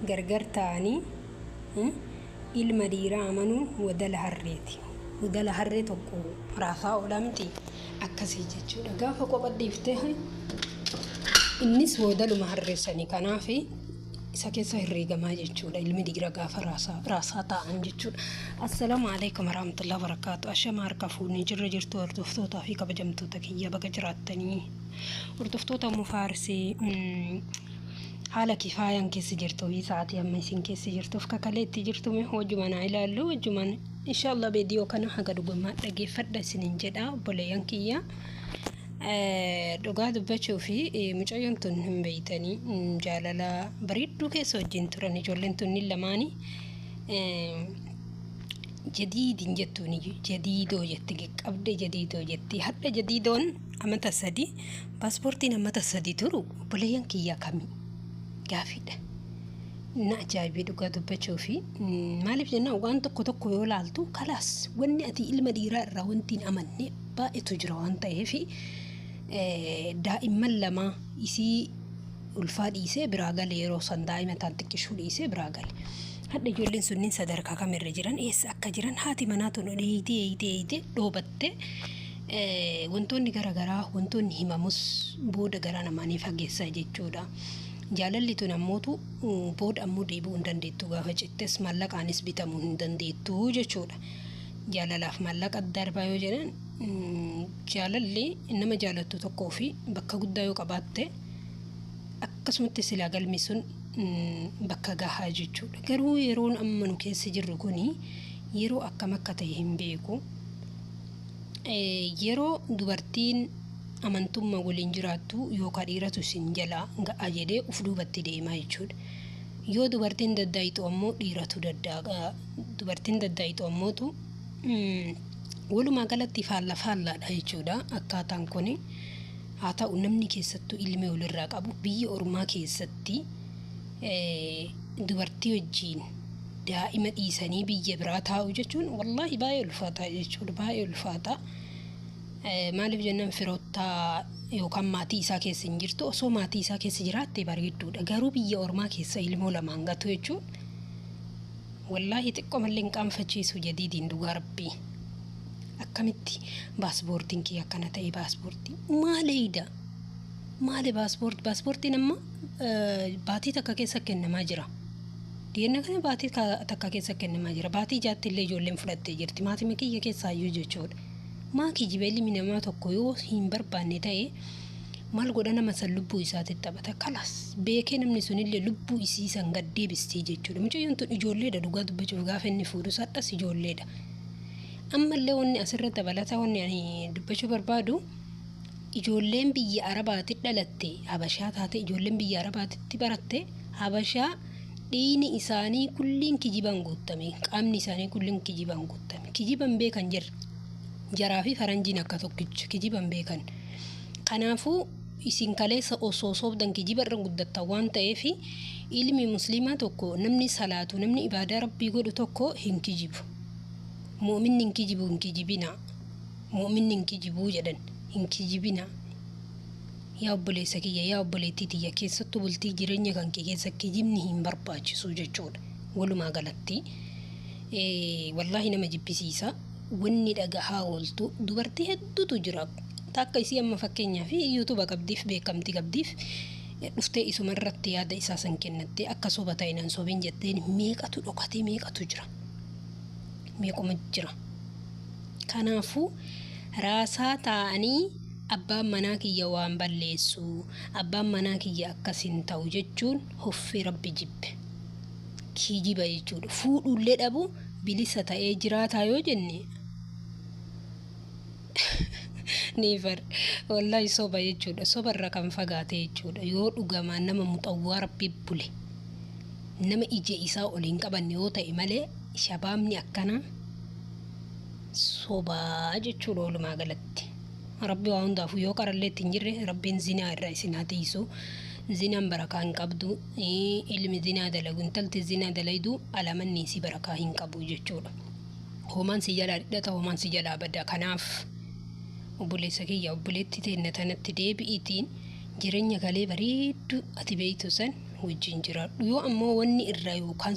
gargar ta'anii ilma dhiiraa amanuun wadala harreeti. Wadala harree tokko raafaa olamti akkasii jechuudha. Gaafa qophaadhiiftee innis wadaluma harreessanii kanaaf isa keessa herreegamaa jechuudha. Ilmi dhiiraa gaafa raasaa ta'an jechuudha. Assalaamu alaykum warahmatullahi wabarakatuh. Ashama harka fuunii jirtu hordoftootaa fi kabajamtoota kiyya baga jiraattanii. Hordoftoota Mufaarsii haala kifaayaan keessa jirtu sa'aatii amma isin keessa jirtuuf kakaleetti jirtu mee hojumaan ilaallu hojumaan inshallah viidiyoo kana haga dhugumaa dhageeffadha isinin jedha obboleeyyan kiyya. Dhugaa dubbachuu fi mucayyoon tun hin beeytanii jaalala bareedduu keessa wajjin turan ijoolleen tun lamaanii jadiidin jettuuni jadiidoo jetti qabde jadiidoo jetti hadda jadiidoon amata sadi paaspoortiin amata sadi turu obboleeyyan kiyya kamii gaafidha na ajaa'ibii dhugaa dubbachuu fi maaliif jennaan waan tokko yoo laaltu kalaas wanni ati ilma dhiiraa irraa wanti hin amanne baay'eetu jira waan ta'eef daa'imman lama isii ulfaa dhiisee biraa galee yeroo san daa'ima taan xiqqishuu dhiisee biraa gale. Hadda ijoolleen sunniin sadarkaa kamirra jiran eessa akka jiran haati manaa tun eeyitee dhoobatte wantoonni garaagaraa wantoonni himamus booda garaa namaanii fageessaa jechuudha. Jaalalli tun ammootu booda ammoo deebi'uu hin dandeettu gaafa cittes maallaqaanis bitamuu hin dandeettu jechuudha. Jaalalaaf maallaqa darbaa yoo jedhan jaalalli nama jaalattu tokkoo fi bakka guddaa yoo qabaatte akkasumatti silaa galmi sun bakka gahaa jechuudha. Garuu yeroon amma nu keessa jirru kuni yeroo akkam akka ta'e hin beeku. Yeroo dubartiin amantummaa waliin jiraattu yookaan dhiiratu isin jalaa ga'a jedhee uf duubatti deemaa jechuudha. Yoo dubartiin daddaayitu ammoo dhiiratu daddaaqa. Dubartiin daddaayitu ammootu walumaa galatti faallaadha jechuudha. Akkaataan kun haa ta'u namni keessattuu ilmi walirraa qabu biyya ormaa keessatti dubartii wajjiin daa'ima dhiisanii biyya biraa taa'u jechuun wallaahi baay'ee ulfaataa jechuudha. Baay'ee ulfaataa. Maaliif jennaan firoottaa yookaan maatii isaa keessa hin jirtu osoo maatii isaa keessa jiraatte bareedduudha. Garuu biyya ormaa keessa ilmoo lamaan gatu jechuun wallaahi xiqqoo mallee hin qaanfachiisu jadiidiin dhugaa rabbii. Akkamitti paaspoortiin kiyya akkana ta'e paaspoortii maaliidha? Maali paaspoortiin amma baatii takka keessa kennamaa jira. Dhiyenna kana baatii takka keessa kennamaa jira. Baatii jaatti illee ijoolleen fudhattee jirti. Maatii kiyya keessaayyuu jechuudha. Maa kijibeelli namaa tokko yoo hin barbaanne ta'e maal godha nama san lubbuu isaatti taphata kalaas beekee namni sunillee lubbuu isii san gad deebistee jechuudha. Mucayyoon tun ijoolleedha dhugaa dubbachuuf gaafa inni fuudhus hadhas ijoolleedha. Ammallee wanni asirratti dabalataa wanni ani dubbachuu barbaadu ijoolleen biyya Arabaatti dhalatte Habashaa taate ijoolleen biyya Arabaatti baratte Habashaa dhiini isaanii kulliin kijiban guutame qaamni isaanii kulliin kijiban guutame kijiban beekan jirra. Jaraa fi faranjiin akka tokkicha kijiban beekan. Kanaafuu isin kaleessa osoo soobdan kijiba irra guddattan waan ta'eef ilmi musliimaa tokko namni salaatu namni ibaadaa rabbii godhu tokko hin kijibu. Mu'minni hin kijibu hin kijibina. Mu'minni hin kijibuu jedhan hin kijibina. Yaa obboleessa kiyya yaa obboleettii tiyya keessattuu bultii jireenya kan kee keessa kijibni hin barbaachisu jechuudha. Walumaa galatti wallaahi nama jibbisiisa. Wanni dhagahaa ooltu dubartii hedduutu jira. Takka isii amma fakkeenyaaf YouTube qabdiif beekamtii qabdiif dhuftee isuma irratti yaada isaa san kennattee akka soba ta'e nan sobin jetteen meeqatu dhokatee meeqatu jira. Meequma jira. Kanaafuu raasaa ta'anii abbaan manaa kiyya waan balleessu abbaan manaa kiyya akkasin ta'u jechuun hoffee rabbi jibbe. Kijiba jechuudha. Fuudhullee dhabu bilisa ta'ee jiraataa yoo jenne never wallahi soba jechuudha. Sobarra kan fagaate jechuudha. Yoo dhugamaa nama muxawwaa rabbi bule nama ije isaa oliin qabanne yoo ta'e malee shabaabni akkana sobaa jechuudha walumaa galatti. Rabbi waa hundaafuu yoo qarallee ittiin jirre rabbiin zinaa irraa isin haa tiisu. Zinaan barakaa hin qabdu. Ilmi zinaa dalagu intalti zinaa dalaydu alamanni si barakaa hin qabu jechuudha. Homaan si jalaa dhidhata homaan si jalaa badda. Kanaaf obboleessa kiyya obboleetti ta'e tanatti deebi'iitiin jireenya galee bareeddu ati beeytu san wajjin jiraadhu yoo ammoo wanni irraa yookaan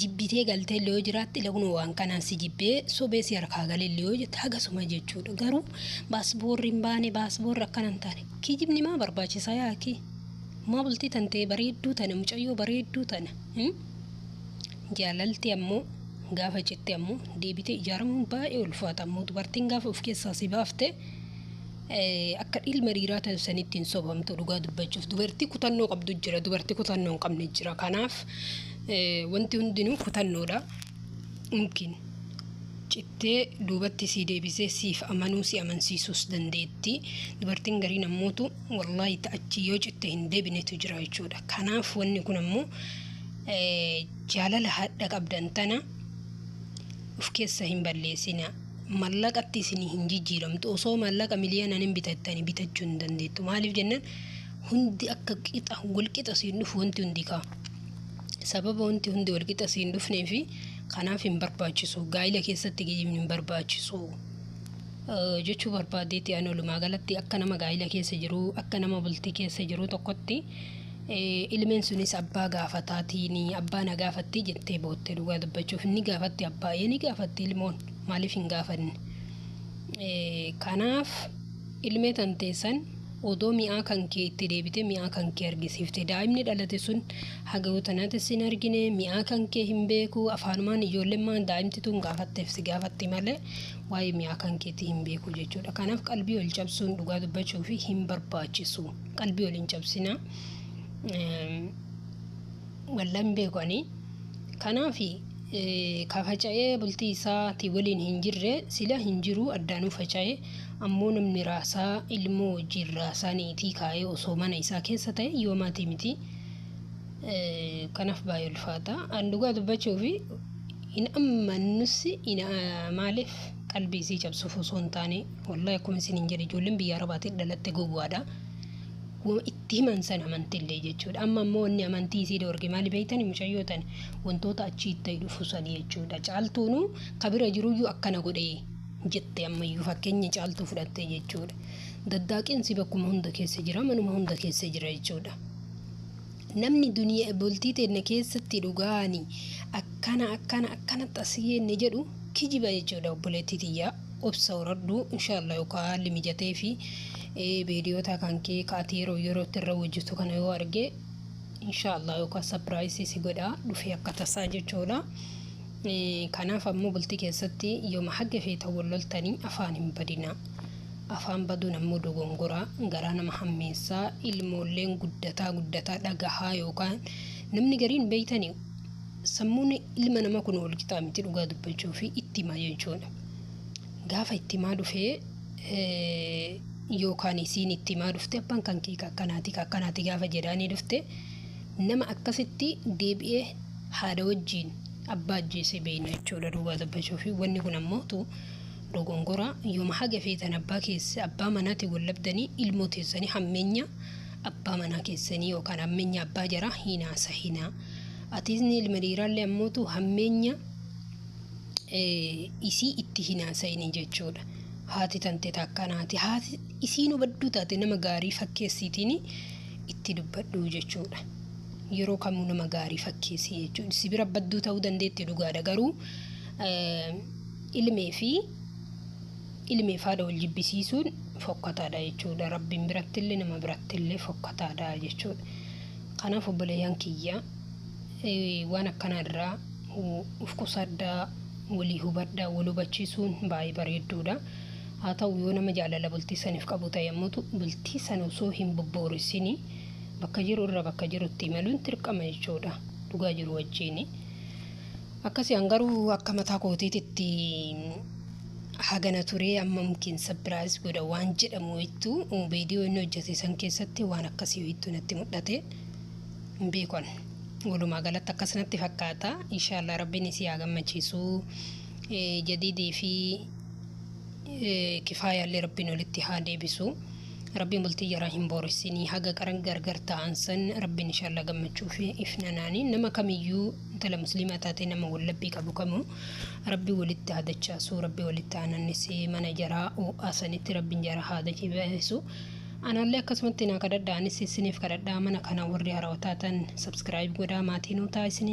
jibbitee galtee illee yoo jiraatte lagun waan kanaan si jibbee sobee si harkaa galee illee yoo jette hagasuma jechuudha garuu baasboorri hin baane baasboorri akkanan taane kijibni maa barbaachisaa yaaki maa bultii tantee bareedduu tana mucayyoo bareedduu tana jaalalti ammoo gaafa jette ammoo deebitee ijaaramuun baay'ee ulfaata ammoo dubartiin gaafa of keessaa si baafte akka ilma dhiiraa taasisanitti hin sobamtu dhugaa dubbachuuf dubartii kutannoo qabdu jira dubartii kutannoo hin qabne jira kanaaf wanti hundinuu kutannoodha mumkin cittee duubatti si deebisee siif amanuu si amansiisuus dandeetti dubartiin gariin ammootu wallaahi ta'achi yoo citte hin deebinetu jira jechuudha kanaaf wanni kun ammoo jaalala hadha qabdan tana of keessa hin balleessina mallaqatti isin hin jijjiiramtu osoo mallaqa miliyoonaan hin bitattanii bitachuu hin dandeettu maaliif jennaan hundi akka qixa walqixa siin dhufu wanti hundi kaa sababa wanti hundi walqixa siin dhufnee fi kanaaf hin barbaachisu gaa'ila keessatti geejjibni hin barbaachisu jechuu barbaadeetti ani walumaa galatti akka nama gaa'ila keessa jiru akka nama bultii keessa jiru tokkotti ilmeen sunis abbaa gaafataatiin abbaa na gaafatti jettee bootte dhugaa dubbachuuf ni gaafatti abbaa ni gaafatti ilmoon maaliif hin gaafanne kanaaf ilmee tanteessan odoo mi'aa kan kee itti deebite mi'aa kan kee argisiifte daa'imni dhalate sun haga utanaatis hin argine mi'aa kan kee hin beeku afaanumaan ijoollemmaan daa'imti tun gaafatteef si gaafatti malee waa'ee mi'aa kan keetti hin beeku jechuudha kanaaf qalbii ol cabsuun dhugaa dubbachuu fi hin barbaachisu qalbii ol hin cabsina wallan beekani kanaafi kafaca'ee bultii isaati waliin hin jirre sila hin jiru addaanuu faca'ee ammoo namni raasaa ilmoo wajjin raasaa niitii kaa'ee osoo mana isaa keessa ta'e yoo maatii miti kanaaf baay'ee ulfaata dhugaa dubbachuu fi hin ammannus maaliif qalbii isii cabsuuf osoo hin taane wallahi akkuma isin hin jedhe ijoolleen biyya arabaatiin dhalatte gowwaadha itti himan san amantillee jechuudha amma ammoo wanni amantii isii dorge maali beeytani mucayyootan wantoota achi itti dhufu sanii jechuudha caaltuunu kabira jiruyyuu akkana godhee jette ammayyuu fakkeenya caaltuu fudhatte jechuudha daddaaqiinsi bakkuma hunda keessa jira manuma hunda keessa jira jechuudha namni duniyaa bultii teenne keessatti dhugaani akkana tasiyenne jedhu kijiba jechuudha obboleettii tiyyaa obsa horadhu inshallah yookaan haalli mijatee fi viidiyoota kan kee kaati yeroo irra wajjitu kana yoo arge inshallah yookaan surprise si godha dhufee akka tasaa jechuudha kanaaf ammoo bultii keessatti yooma hagga feeta walloltanii afaan hin badina afaan baduun ammoo dogongora garaa nama hammeessaa ilmoolleen guddataa dhagahaa yookaan namni gariin beeytanii sammuun ilma nama kun wal qixaa miti dhugaa dubbachuu fi ittimaa jechuudha gaafa ittimaa dhufee yookaan isiin ittimaa dhufte abbaan kan kee akkanaati gaafa jedhaanii dhufte nama akkasitti deebi'ee haadha wajjiin abbaa ajjeese beeyna jechuudha dhugaa dubbachuu fi wanni kun ammoo dogongora yooma haga feetan abbaa manaati wallabdanii ilmoo teessanii hammeenya abbaa manaa keessanii yookaan hammeenya abbaa jaraa hinaa atisni ilma dhiiraallee ammoo hammeenya isii itti hinaasayni jechuudha haati tante takkanaati haati isiin hubaddu taate nama gaarii fakkeessitiin itti dubbadhu jechuudha yeroo kamuu nama gaarii fakkeessi jechuudha sibira badduu ta'uu dandeetti dhugaadha garuu ilmee faada wal jibbisiisuun fokkataadha jechuudha rabbiin birattillee nama birattillee fokkataadha jechuudha kanaaf obboleeyyan kiyya waan akkanarraa uf qusaddaa walii hubaddaa wal hubachiisuun baay'ee bareedduudha haa ta'u yoo nama jaalala bultii saniif qabu ta'e ammoo bultii sana osoo hin bobbooressini bakka jiru irra bakka jirutti imaluun dirqama jechuudha dhugaa jiru wajjin akkasii hangaruu akka mataa kootiitti hagana turee amma mumkin surprise godha waan jedhamu ittu viidiyoo inni hojjete san keessatti waan akkasii ittu natti mul'ate beekon walumaa galatti akkasumatti fakkaata inshallah rabbiin isii haa gammachiisu jadiidii fi kifaayaallee rabbiin walitti haa deebisu rabbiin bultii jaraa hin booressini haga qaran gargar ta'an san rabbiin inshallah gammachuu fi ifnanaani nama kamiyyuu intala muslimaa taate nama wallabbii qabu kamuu rabbii walitti haadachaasu rabbii walitti aanannisee mana jaraa asanitti rabbiin jaraa haadachi baay'isu Anallee akkasumatti na kadhadhaa anis isiniif kadhadhaa mana kana warri haarawaa taatan subscribe godhaa maatiin utaa isin